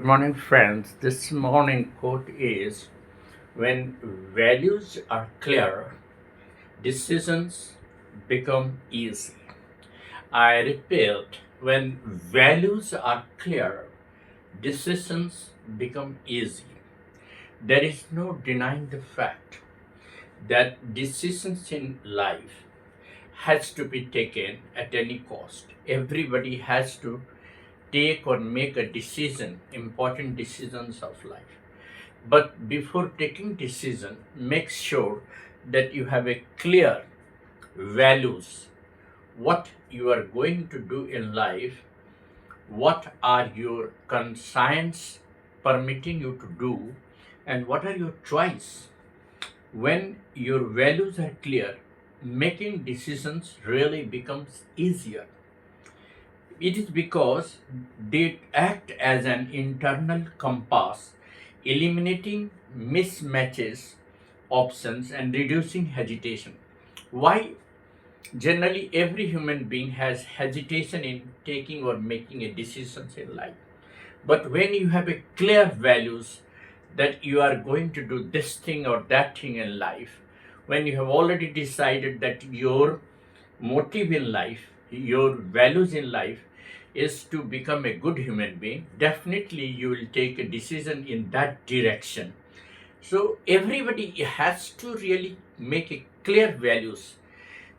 Morning, friends. This morning quote is: when values are clear, decisions become easy. I repeat, when values are clear, decisions become easy. There is no denying the fact that decisions in life has to be taken at any cost. Everybody has to take or make a decision, important decisions of life. But before taking decision, make sure that you have a clear values, what you are going to do in life, what are your conscience permitting you to do, and what are your choice. When your values are clear, making decisions really becomes easier. It is because they act as an internal compass, eliminating mismatches, options, and reducing hesitation. Why? Generally, every human being has hesitation in taking or making a decisions in life. But when you have a clear values that you are going to do this thing or that thing in life, when you have already decided that your motive in life, your values in life is to become a good human being, definitely you will take a decision in that direction. So everybody has to really make a clear values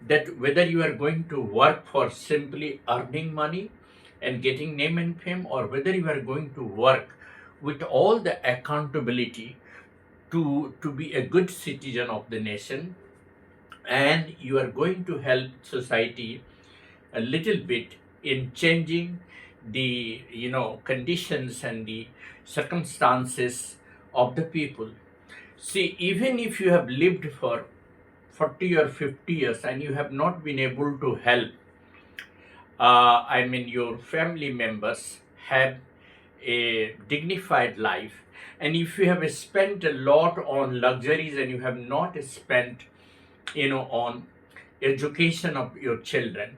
that whether you are going to work for simply earning money and getting name and fame, or whether you are going to work with all the accountability to be a good citizen of the nation, and you are going to help society a little bit in changing the conditions and the circumstances of the people. See, even if you have lived for 40 or 50 years and you have not been able to help, your family members have a dignified life, and if you have spent a lot on luxuries and you have not spent on education of your children,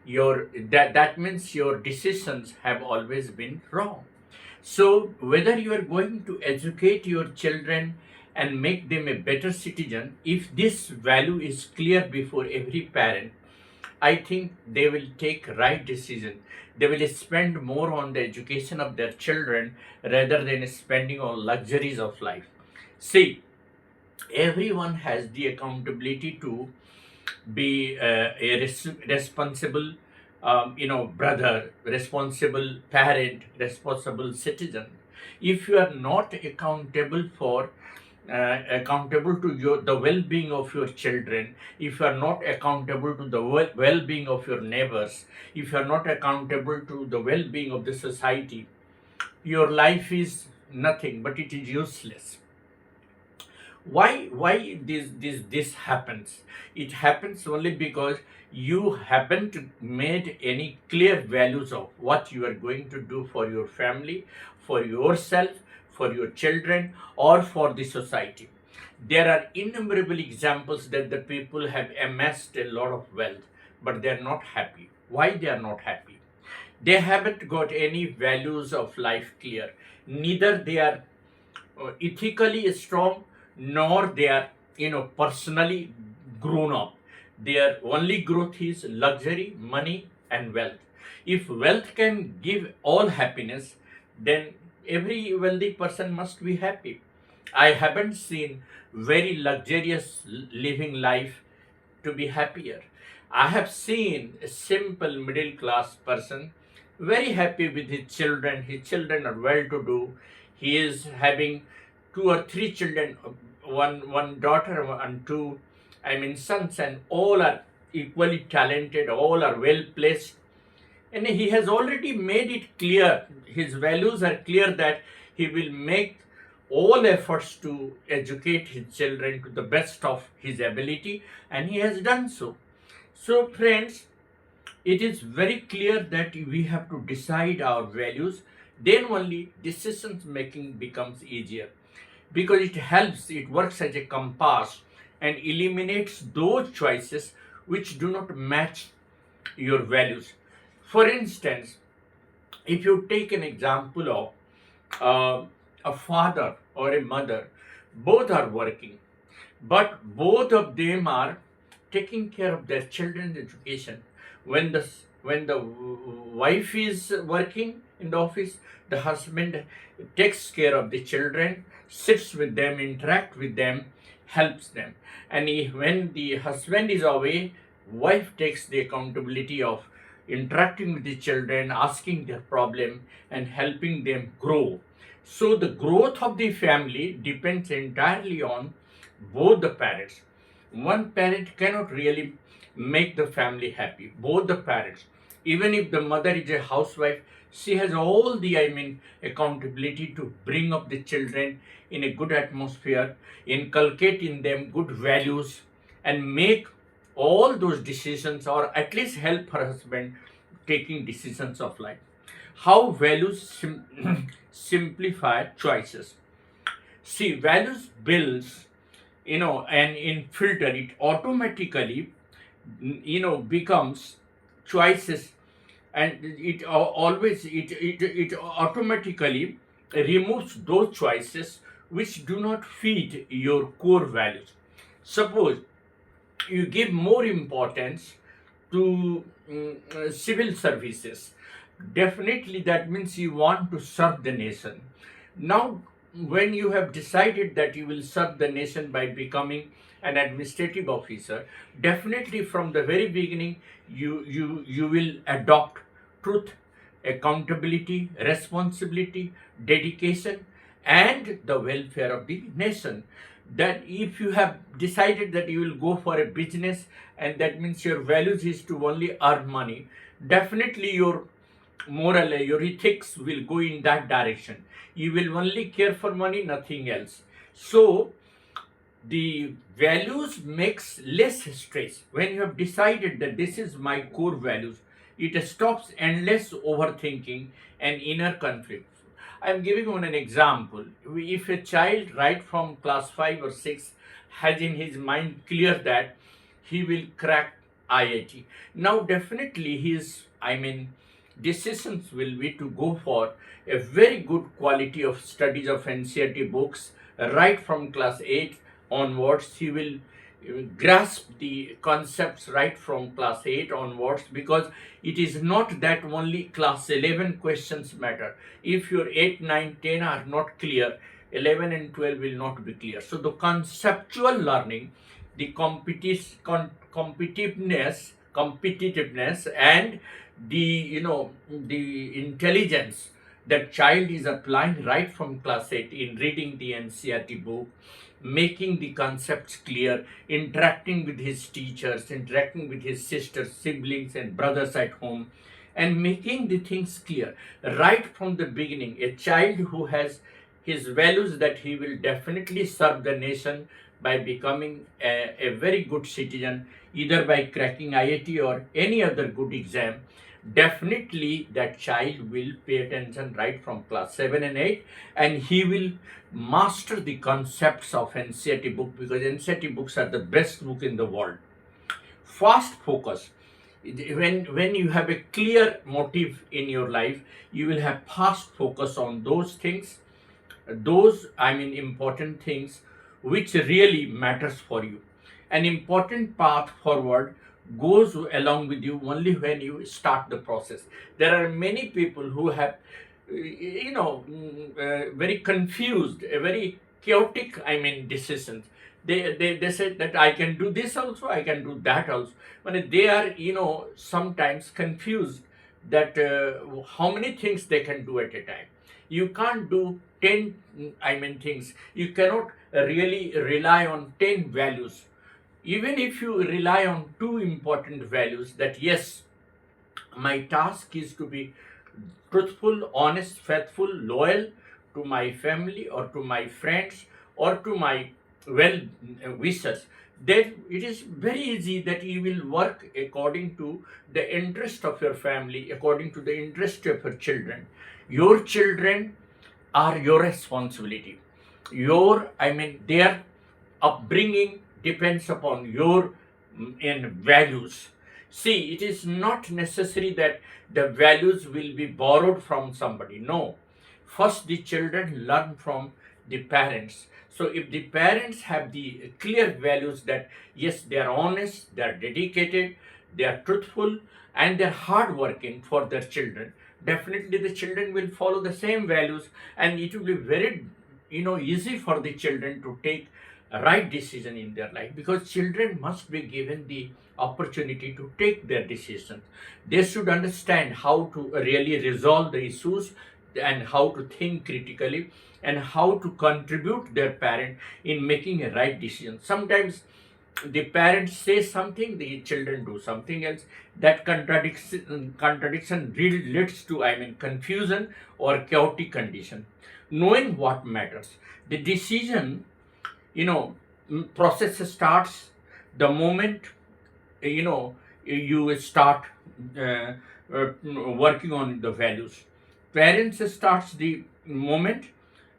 that means your decisions have always been wrong. So whether you are going to educate your children and make them a better citizen, if this value is clear before every parent, I think they will take right decision. They will spend more on the education of their children rather than spending on luxuries of life. See, everyone has the accountability to be responsible, brother, responsible parent, responsible citizen. If you are not accountable to the well-being of your children, if you are not accountable to the well-being of your neighbors, if you are not accountable to the well-being of the society, your life is nothing but it is useless. Why this happens? It happens only because you haven't made any clear values of what you are going to do for your family, for yourself, for your children, or for the society. There are innumerable examples that the people have amassed a lot of wealth, but they are not happy. Why they are not happy? They haven't got any values of life clear. Neither they are ethically strong, nor they are personally grown up. Their only growth is luxury, money, and wealth. If wealth can give all happiness, then every wealthy person must be happy. I haven't seen very luxurious living life to be happier. I have seen a simple middle class person very happy with his children. His children are well to do. He is having two or three children, one daughter and two, sons, and all are equally talented, all are well placed. And he has already made it clear, his values are clear, that he will make all efforts to educate his children to the best of his ability, and he has done so. So, friends, it is very clear that we have to decide our values, then only decisions making becomes easier, because it works as a compass and eliminates those choices which do not match your values. For instance, if you take an example of uh, a father or a mother, both are working, but both of them are taking care of their children's education. When the wife is working in the office, the husband takes care of the children, sits with them, interact with them, helps them. And when the husband is away, wife takes the accountability of interacting with the children, asking their problem, and helping them grow. So the growth of the family depends entirely on both the parents. One parent cannot really make the family happy. Both the parents, even if the mother is a housewife, she has all the, accountability to bring up the children in a good atmosphere, inculcate in them good values, and make all those decisions, or at least help her husband taking decisions of life. How values simplify choices. See, values builds, and in filter it automatically, becomes choices, and it automatically removes those choices which do not feed your core values. Suppose you give more importance to civil services, definitely that means you want to serve the nation. Now, when you have decided that you will serve the nation by becoming an administrative officer, definitely from the very beginning you will adopt truth, accountability, responsibility, dedication, and the welfare of the nation. That if you have decided that you will go for a business, and that means your values is to only earn money, definitely your moral, your ethics will go in that direction. You will only care for money, nothing else. So the values makes less stress. When you have decided that this is my core values, it stops endless overthinking and inner conflict. I'm giving one an example. If a child right from class 5 or 6 has in his mind clear that he will crack IIT, now definitely his, decisions will be to go for a very good quality of studies of NCERT books right from class 8 onwards. He will grasp the concepts right from class 8 onwards, because it is not that only class 11 questions matter. If your 8, 9, 10 are not clear, 11 and 12 will not be clear. So the conceptual learning, the competitiveness, and the intelligence that child is applying right from class 8 in reading the NCERT book, making the concepts clear, interacting with his teachers, interacting with his sisters, siblings, and brothers at home, and making the things clear right from the beginning. A child who has his values that he will definitely serve the nation by becoming a very good citizen, either by cracking IIT or any other good exam, definitely that child will pay attention right from class 7 and 8, and he will master the concepts of NCERT book, because NCERT books are the best book in the world. Fast focus. When you have a clear motive in your life, you will have fast focus on those things, those, important things which really matters for you. An important path forward goes along with you only when you start the process. There are many people who have very confused, very chaotic, decisions. They said that I can do this also, I can do that also. When they are sometimes confused that how many things they can do at a time. You can't do 10 things. You cannot really rely on 10 values. Even if you rely on two important values, that yes, my task is to be truthful, honest, faithful, loyal to my family or to my friends or to my well wishers, then it is very easy that you will work according to the interest of your family, according to the interest of your children. Your children are your responsibility. Their upbringing depends upon your values. See, it is not necessary that the values will be borrowed from somebody. No. first the children learn from the parents. So if the parents have the clear values that yes, they are honest, they are dedicated, they are truthful, and they're hardworking for their children, definitely the children will follow the same values, and it will be very easy for the children to take a right decision in their life, because children must be given the opportunity to take their decisions. They should understand how to really resolve the issues, and how to think critically, and how to contribute their parent in making a right decision. Sometimes the parents say something, the children do something else. That contradiction really leads to, confusion or chaotic condition. Knowing what matters, the decision, process starts the moment you start uh, uh, working on the values. Parents starts the moment,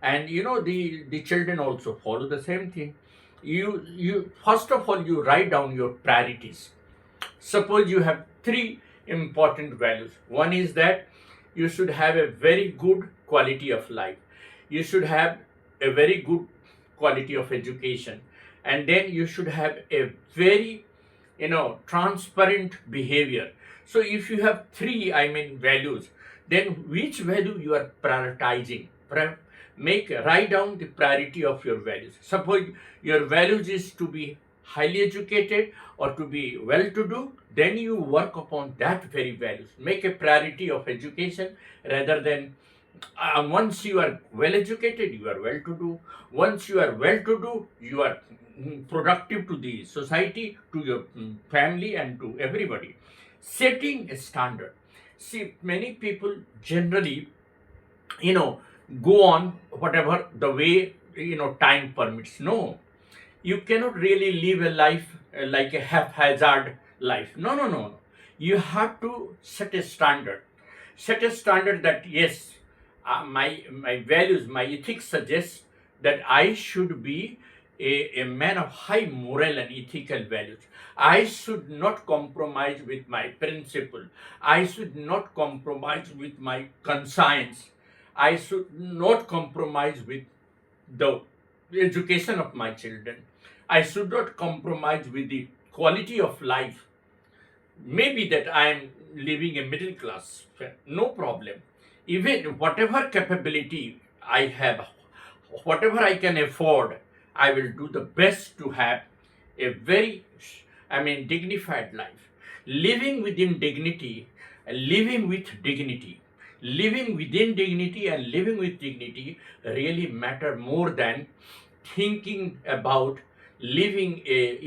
and the children also follow the same thing. You first of all, you write down your priorities. Suppose you have three important values. One is that you should have a very good quality of life, you should have a very good quality of education, and then you should have a very transparent behavior. So if you have three values, then which value you are prioritizing? Make Write down the priority of your values. Suppose your values is to be highly educated or to be well to do, then you work upon that very values. Make a priority of education, rather than once you are well educated, you are well to do. Once you are well to do, you are productive to the society, to your family, and to everybody. Setting a standard. See, many people generally, you know, go on whatever the way time permits. No, you cannot really live a life like a haphazard life. No, no, no, no. You have to set a standard. Set a standard that yes, my values, my ethics suggests that I should be a man of high moral and ethical values. I should not compromise with my principle. I should not compromise with my conscience. I should not compromise with the education of my children. I should not compromise with the quality of life. Maybe that I am living a middle class, no problem. Even whatever capability I have, whatever I can afford, I will do the best to have a very, dignified life. Living within dignity, living with dignity, living within dignity and living with dignity really matter more than thinking about living a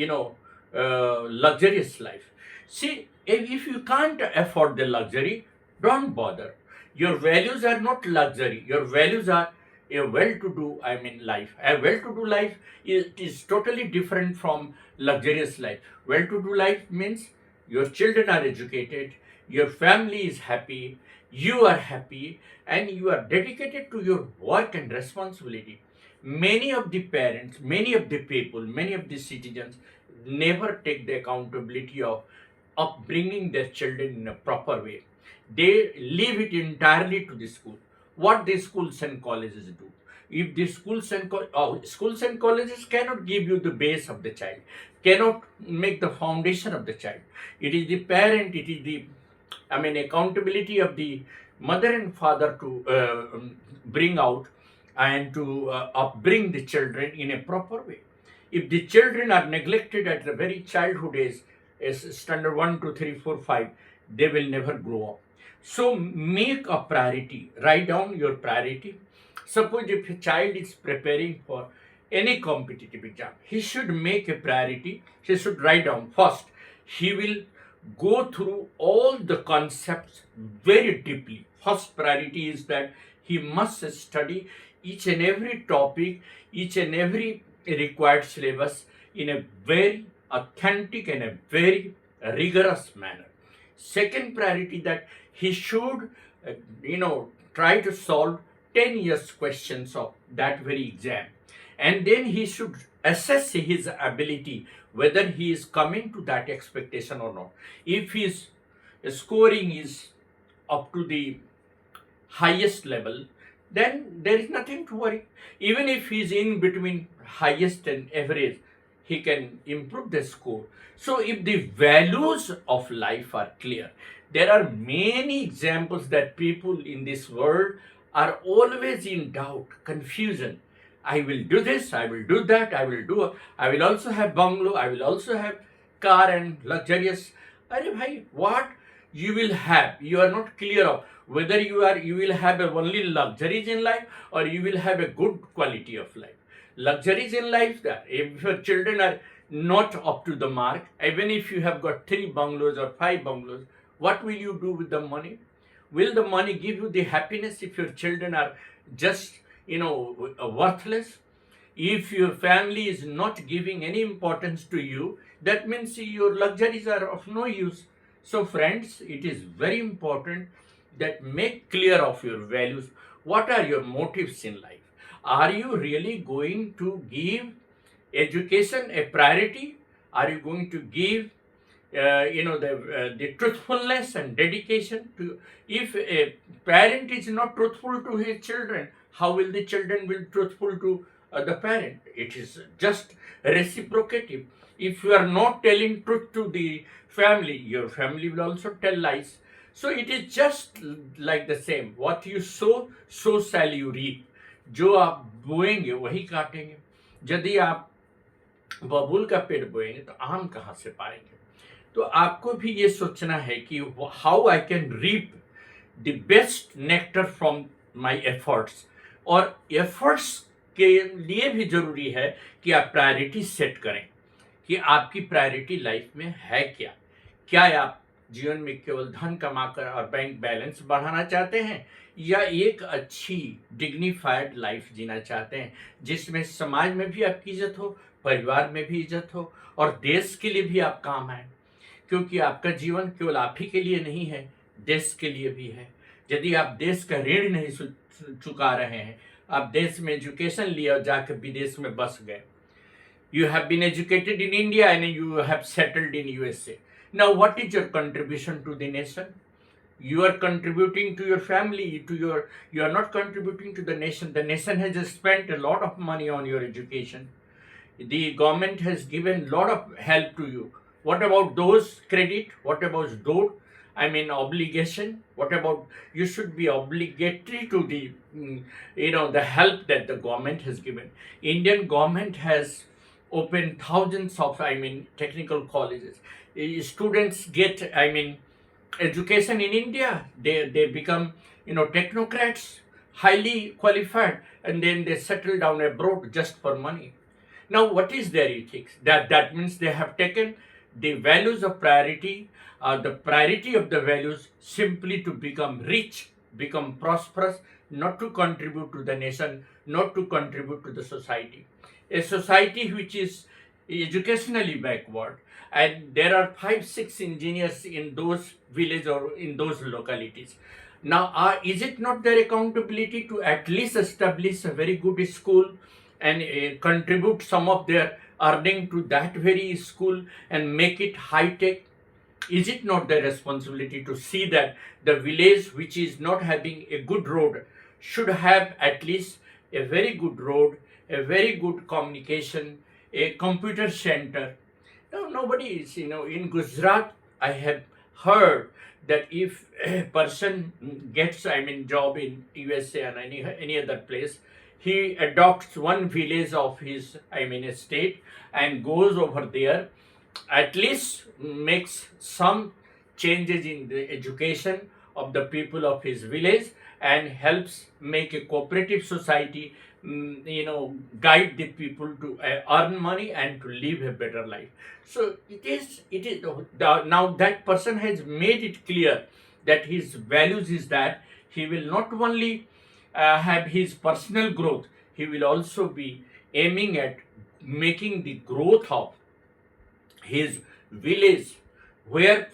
luxurious life. See, if you can't afford the luxury, don't bother. Your values are not luxury. Your values are a well-to-do, life. A well-to-do life is totally different from luxurious life. Well-to-do life means your children are educated, your family is happy, you are happy, and you are dedicated to your work and responsibility. Many of the parents, many of the people, many of the citizens never take the accountability of upbringing their children in a proper way. They leave it entirely to the school. What the schools and colleges do. If the schools and colleges cannot give you the base of the child, cannot make the foundation of the child. It is the parent, it is the accountability of the mother and father to bring out and to upbring the children in a proper way. If the children are neglected at the very childhood age, as standard 1, 2, 3, 4, 5, they will never grow up. So make a priority. Write down your priority. Suppose if a child is preparing for any competitive exam, he should make a priority. He should write down first. He will go through all the concepts very deeply. First priority is that he must study each and every topic, each and every required syllabus in a very authentic and a very rigorous manner. Second priority, that he should try to solve 10 years questions of that very exam, and then he should assess his ability whether he is coming to that expectation or not. If his scoring is up to the highest level, then there is nothing to worry. Even if he's in between highest and average, he can improve the score. So if the values of life are clear, there are many examples that people in this world are always in doubt, confusion. I will do this, I will do that, I will also have bungalow, I will also have car and luxurious. Arey bhai, what you will have, you are not clear of whether you will have a only luxuries in life or you will have a good quality of life. Luxuries in life, that if your children are not up to the mark, even if you have got 3 bungalows or 5 bungalows, what will you do with the money? Will the money give you the happiness if your children are just, worthless? If your family is not giving any importance to you, that means your luxuries are of no use. So, friends, it is very important that make clear of your values. What are your motives in life? Are you really going to give education a priority? Are you going to give the truthfulness and dedication to? If a parent is not truthful to his children, how will the children be truthful to the parent? It is just reciprocative. If you are not telling truth to the family, your family will also tell lies. So it is just like the same. What you sow, so shall you reap. जो आप बोएंगे वही काटेंगे. यदि आप बबूल का पेड़ बोएंगे तो आम कहाँ से पाएंगे? तो आपको भी ये सोचना है कि how I can reap the best nectar from my efforts. और एफर्ट्स के लिए भी जरूरी है कि आप प्रायोरिटी सेट करें कि आपकी प्रायोरिटी लाइफ में है क्या. क्या आप जीवन में केवल धन कमाकर और बैंक बैलेंस बढ़ाना चाहते हैं, या एक अच्छी डिग्निफाइड लाइफ जीना चाहते हैं जिसमें समाज में भी आपकी इज्जत हो, परिवार में भी इज्जत हो और देश के लिए भी आप काम आए? क्योंकि आपका जीवन केवल आप ही के लिए नहीं है, देश के लिए भी है. यदि आप देश का ऋण नहीं चुका रहे हैं, आप देश में एजुकेशन लिया और जाकर विदेश में बस गए. You have been educated in India and you have settled in USA. Now, what is your contribution to the nation? You are contributing to your family, you are not contributing to the nation. The nation has just spent a lot of money on your education. The government has given a lot of help to you. What about those credit? What about those, obligation? What about you should be obligatory to the help that the government has given. Indian government has opened thousands of, technical colleges. Students get, education in India. They become, technocrats, highly qualified, and then they settle down abroad just for money. Now, what is their ethics? That means they have taken the values of priority, the priority of the values simply to become rich, become prosperous, not to contribute to the nation, not to contribute to the society. A society which is educationally backward, and there are 5-6 engineers in those villages or in those localities. Now, is it not their accountability to at least establish a very good school and contribute some of their earning to that very school and make it high tech? Is it not their responsibility to see that the village which is not having a good road should have at least a very good road, a very good communication, a computer center? No, nobody is, in Gujarat, I have heard that if a person gets, job in USA and any other place, he adopts one village of his, state, and goes over there, at least makes some changes in the education of the people of his village and helps make a cooperative society, guide the people to earn money and to live a better life. So it is now that person has made it clear that his values is that he will not only have his personal growth, he will also be aiming at making the growth of his village, where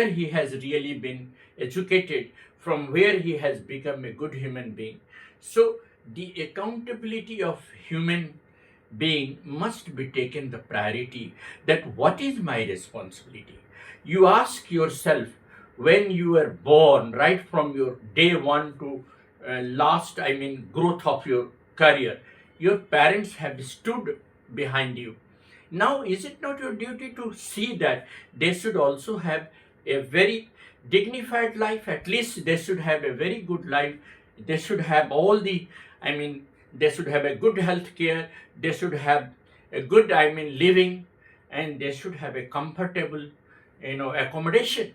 he has really been educated, from where he has become a good human being. So the accountability of human being must be taken the priority, that what is my responsibility. You ask yourself when you were born, right from your day one to last, I mean, growth of your career. Your parents have stood behind you. Now, is it not your duty to see that they should also have a very dignified life? At least they should have a very good life. They should have all the, I mean, they should have a good health care. They should have a good, I mean, living, and they should have a comfortable, accommodation.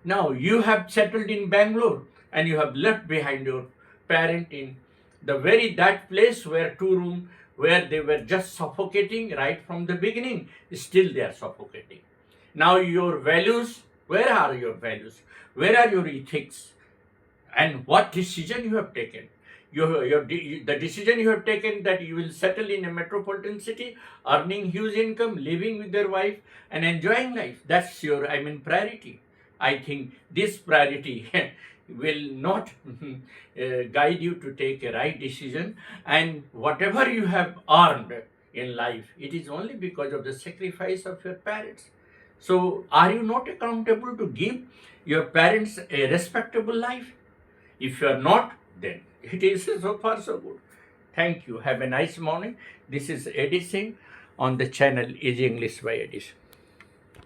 Now you have settled in Bangalore and you have left behind your parent in the very that place where two room where they were just suffocating right from the beginning. Still they are suffocating. Now your values, where are your values? Where are your ethics? And what decision you have taken? The decision you have taken that you will settle in a metropolitan city, earning huge income, living with your wife, and enjoying life. That's your, I mean, priority. I think this priority will not guide you to take a right decision. And whatever you have earned in life, it is only because of the sacrifice of your parents. So, are you not accountable to give your parents a respectable life? If you are not, then it is so far so good. Thank you. Have a nice morning. This is Eddie Singh on the channel Easy English by Eddie.